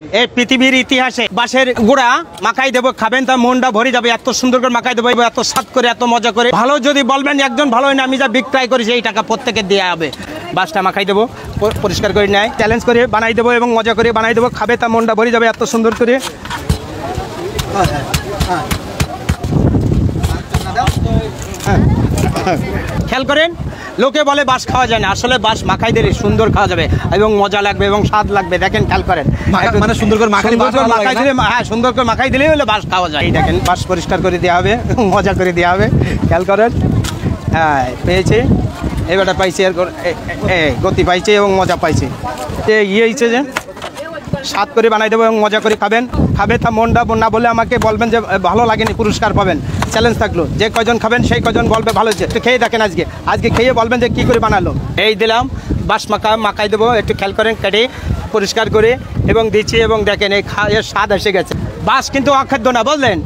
এই পৃথিবীর ইতিহাসে বাঁশের গুড়া মাখাই দেবো, খাবেন তার মনটা ভরে যাবে। এত সুন্দর করে মাখাই দেবো, এত স্বাদ করে, এত মজা করে। ভালো যদি বলবেন একজন ভালো হয় না, আমি যা বিক্রয় করি সেই টাকা প্রত্যেকে দেওয়া হবে। বাঁশটা মাখাই দেবো, পরিষ্কার করে নেয়, চ্যালেঞ্জ করে বানাই দেবো এবং মজা করে বানাই দেবো। খাবে তার মনটা ভরে যাবে এত সুন্দর করে। খেয়াল করেন, লোকে বলে বাঁশ খাওয়া যায় না, আসলে বাঁশ মাখাই দিলে সুন্দর খাওয়া যাবে এবং মজা লাগবে এবং স্বাদ লাগবে। দেখেন, খেয়াল করেন, মানে সুন্দর করে মাখাই দিলে, হ্যাঁ সুন্দর করে মাখাই দিলেই হলে বাঁশ খাওয়া যায়। দেখেন, বাঁশ পরিষ্কার করে দেওয়া হবে, মজা করে দেওয়া হবে। খেয়াল করেন, হ্যাঁ পেয়েছে, এবারটা পাইছে, গতি পাইছে এবং মজা পাইছে। হয়েছে যে স্বাদ করে বানাই দেবো এবং মজা করে খাবেন। খাবে তা মনটা না বলে আমাকে বলবেন যে ভালো লাগেনি, পুরস্কার পাবেন। চ্যালেঞ্জ থাকলো, যে কয়জন খাবেন সেই কয়জন বলবে ভালো হয়েছে। একটু খেয়ে দেখেন, আজকে খেয়ে বলবেন যে কী করে বানালো। এই দিলাম বাঁশ মাখাই দেবো, একটু খেয়াল করেন, কেটে পরিষ্কার করে এবং দিচ্ছি এবং দেখেন এই এর স্বাদ এসে গেছে। বাঁশ কিন্তু অখাদ্য না, বুঝলেন?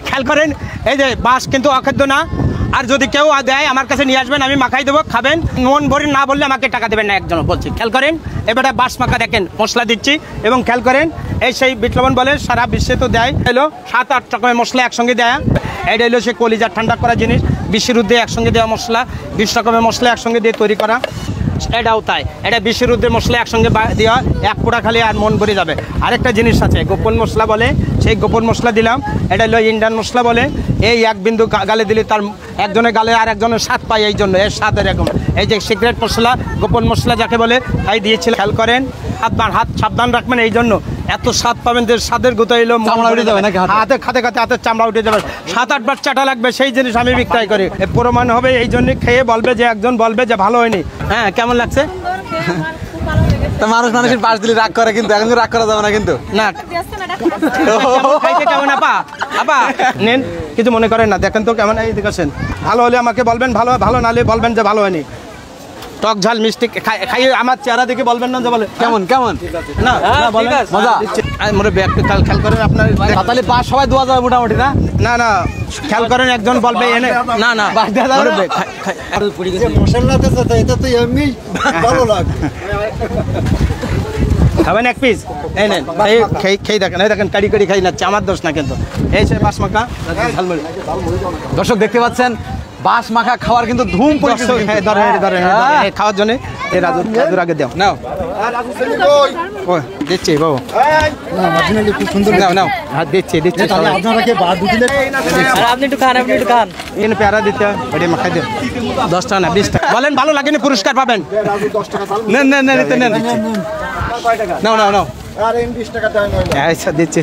খেয়াল করেন, এই যে বাঁশ কিন্তু অখাদ্য না। আর যদি কেউ দেয় আমার কাছে নিয়ে আসবেন, আমি মাখাই দেবো, খাবেন। মন ভরে না বললে আমাকে টাকা দেবেন না, একজন বলছি। খেয়াল করেন, এবারে বাঁশ মাখা দেখেন, মশলা দিচ্ছি এবং খেয়াল করেন, এই সেই বিট লবণ বলে সারা বিশ্বে তো দেয়, এলো 7-8 রকমের মশলা একসঙ্গে দেয়। এটা হলো সে কলিজা ঠান্ডা করা জিনিস, বিশ্বের উদ্দে একসঙ্গে দেওয়া মশলা, 20 রকমের মশলা একসঙ্গে দিয়ে তৈরি করা। এটাও তাই, এটা বিশ্বের উদ্দে মশলা একসঙ্গে দেওয়া, এক পোড়া খালি আর মন ভরে যাবে। আরেকটা জিনিস আছে গোপন মশলা বলে, সেই গোপন মশলা দিলাম। এটা হলো ইন্ডিয়ান মশলা বলে, এই এক বিন্দু গালে দিলে তার একজনের গালে আর একজনের স্বাদ পায়, এই জন্য এর স্বাদ এরকম। এই যে সিক্রেট মশলা, গোপন মশলা যাকে বলে, তাই দিয়েছিল। খেয়াল করেন, হাত সাবধান রাখবেন, এই জন্য এত স্বাদ পাবেন যে স্বাদের গোতা এলো, হাতে খাতে খাতে হাতের চামড়া উঠে যাবে। 7-8 বার চাটা লাগবে, সেই জিনিস আমি বিক্রয় করি। প্রমাণ হবে, এই জন্য খেয়ে বলবে যে একজন বলবে যে ভালো হয়নি। হ্যাঁ, কেমন লাগছে? মানুষের পাশ দিলে রাগ করে, কিন্তু এখন রাগ করা যাবে না কিন্তু। না কেমন আপা নেন, কিছু মনে করেন না। দেখেন তো কেমন, এই দেখেছেন। ভালো হলে আমাকে বলবেন ভালো, ভালো না হলে বলবেন যে ভালো হয়নি। টক ঝাল মিষ্টি খাইয়ে আমার চেহারা দেখে বলবেন না যে বলে কেমন না মজা। খেয়াল করেন, আপনার তাহলে বাস সবাই দোয়া যাবে মোটামুটি। না না খেয়াল করেন, একজন বলবে এনে না খাবেন এক পিস, এই নেন, খেয়ে দেখেন, এই দেখেন কাড়ি কাড়ি খাই না, আমার দোষ না কিন্তু। এই সে বাঁশ মাখা ঝালমুড়ি। দর্শক দেখতে পাচ্ছেন, বাঁশ মাখা খাওয়ার কিন্তু ধুম পড়েছে। খাওয়ার জন্য এই রাজুর আগে দাও, নাও দিচ্ছি বাবু, নাও হাত দিচ্ছি। আপনি একটু খান, এখানে প্যারা দিতে ওটা মাখাই দেন। 10 টাকা না 20 টাকা বলেন, ভালো লাগেনি পুরস্কার পাবেন। নেন নাও আচ্ছা দিচ্ছি।